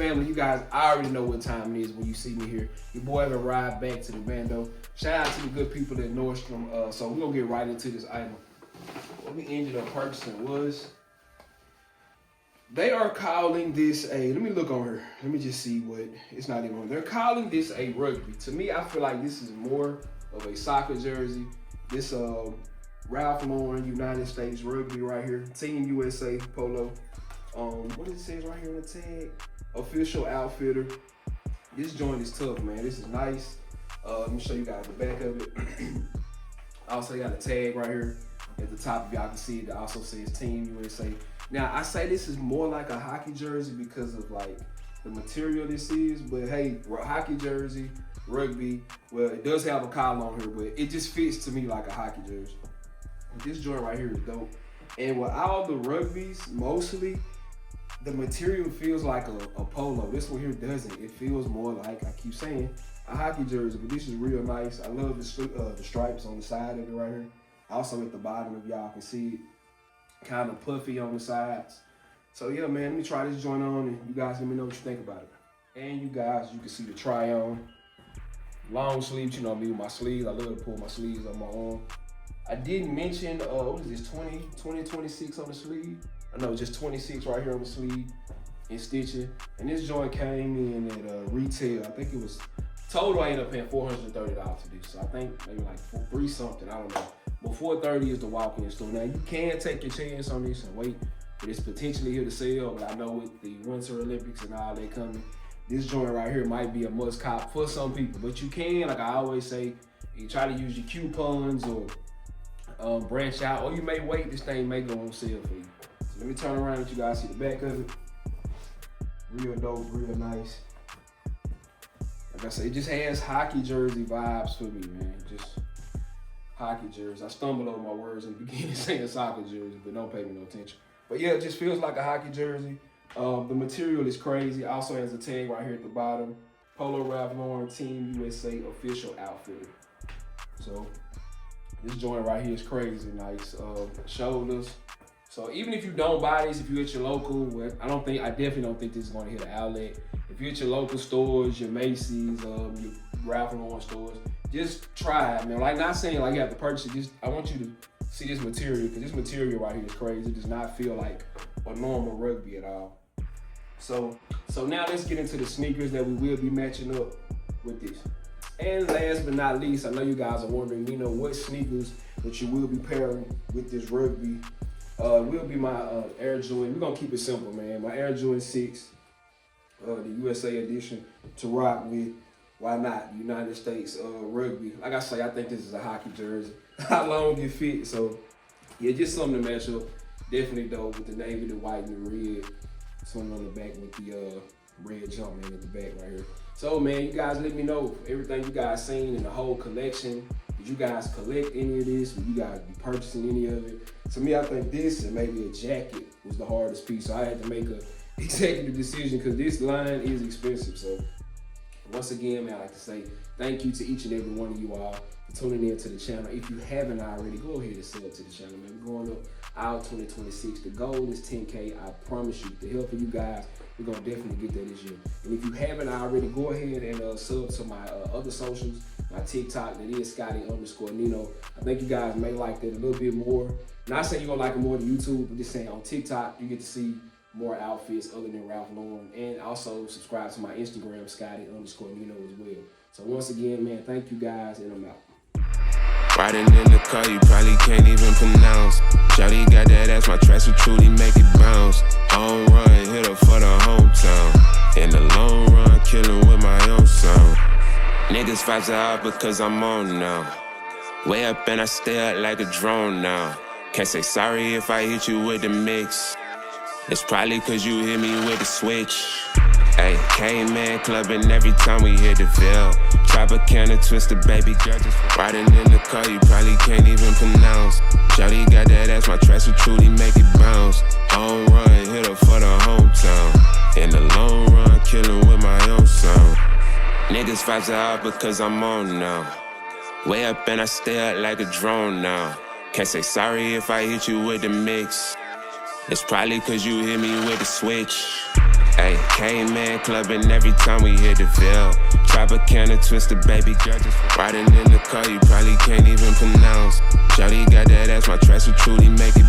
family, you guys, I already know what time it is when you see me here. Your boy ever ride back to the Vando. Shout out to the good people at Nordstrom. So we're gonna get right into this item. What we ended up purchasing was, they are calling this a, let me look on her. Let me just see what, it's not even on. They're calling this a rugby. To me, I feel like this is more of a soccer jersey. This Ralph Lauren United States rugby right here. Team USA Polo. What does it say right here on the tag? Official outfitter. This joint is tough, man. This is nice. Let me show you guys the back of it. Also got a tag right here at the top, if y'all can see it. It also says Team USA. Now, I say this is more like a hockey jersey because of like the material this is, but hey, hockey jersey, rugby, well, it does have a collar on here, but it just fits to me like a hockey jersey. This joint right here is dope. And with all the rugbies, mostly, the material feels like a polo. This one here doesn't. It feels more like, I keep saying, a hockey jersey, but this is real nice. I love the stripes on the side of it right here. Also at the bottom, if y'all can see it, kind of puffy on the sides. So yeah, man, let me try this joint on and you guys let me know what you think about it. And you guys, you can see the try on. Long sleeves, you know me with my sleeves. I love to pull my sleeves on my arm. I didn't mention, what is this, 26 on the sleeve? I know, just 26 right here on the sleeve and stitching. And this joint came in at retail. I think it was, total I ended up paying $430 for this. So I think maybe like $3 something, I don't know. But $430 is the walk-in store. Now you can take your chance on this and wait for this potentially here to sell, but I know with the Winter Olympics and all that coming, this joint right here might be a must cop for some people. But you can, like I always say, you try to use your coupons or branch out, or you may wait, this thing may go on sale for you. So let me turn around and you guys see the back of it. Real dope, real nice. Like I said, it just has hockey jersey vibes for me, man. Just hockey jersey. I stumbled over my words in the beginning saying soccer jersey, but don't pay me no attention. But yeah, it just feels like a hockey jersey. The material is crazy. Also has a tag right here at the bottom. Polo Ralph Lauren Team USA official outfitter. So this joint right here is crazy nice. Shoulders. So even if you don't buy this, if you're at your local, I definitely don't think this is going to hit an outlet. If you're at your local stores, your Macys, your Ralph Lauren stores, just try it, man. Like, not saying like you have to purchase it, just I want you to see this material, because this material right here is crazy. It does not feel like a normal rugby at all. So now let's get into the sneakers that we will be matching up with this. And last but not least, I know you guys are wondering, what sneakers that you will be pairing with this rugby. Will be my Air Jordan. We're gonna keep it simple, man. My Air Jordan 6, the USA edition, to rock with. Why not? United States rugby. Like I say, I think this is a hockey jersey. How long it fit? So yeah, just something to match up. Definitely dope with the navy, the white, and the red. Something on the back with the red Jumpman at the back right here. So man, you guys let me know everything you guys seen in the whole collection. Did you guys collect any of this? Would you guys be purchasing any of it? To me, I think this and maybe a jacket was the hardest piece. So I had to make an executive decision because this line is expensive. So once again, man, I like to say thank you to each and every one of you all for tuning in to the channel. If you haven't already, go ahead and sub to the channel, man. We're going up out 2026. The goal is 10K. I promise you, with the help of you guys, we're going to definitely get that this year. And if you haven't already, go ahead and sub to my other socials. My TikTok, that is Scotty_Nino. I think you guys may like that a little bit more. Not saying you're gonna like it more than YouTube, but just saying on TikTok, you get to see more outfits other than Ralph Lauren. And also subscribe to my Instagram, Scotty_Nino as well. So once again, man, thank you guys, and I'm out. Riding in the car, you probably can't even pronounce. Shawty got that ass, my tracks will truly make it bounce. Home run, hit her for the hometown. In the long run, killing with my own sound. Niggas vibes are out because I'm on now. Way up and I stay up like a drone now. Can't say sorry if I hit you with the mix. It's probably cause you hit me with the switch. Hey, K-Man clubbing every time we hit the Ville. Drop a can of Twister, baby girl just riding in the car, you probably can't even pronounce. Shawty got that ass, my tracks will truly make it bounce. Home run, hit her for the hometown. In the long run, killing with my own sound. Niggas vibes are out because I'm on now. Way up and I stay up like a drone now. Can't say sorry if I hit you with the mix. It's probably cause you hit me with a switch. Hey, K-Man clubbing every time we hit the Ville. Tropicana twister, baby girl just riding in the car you probably can't even pronounce. Shawty got that ass, my tracks will truly make it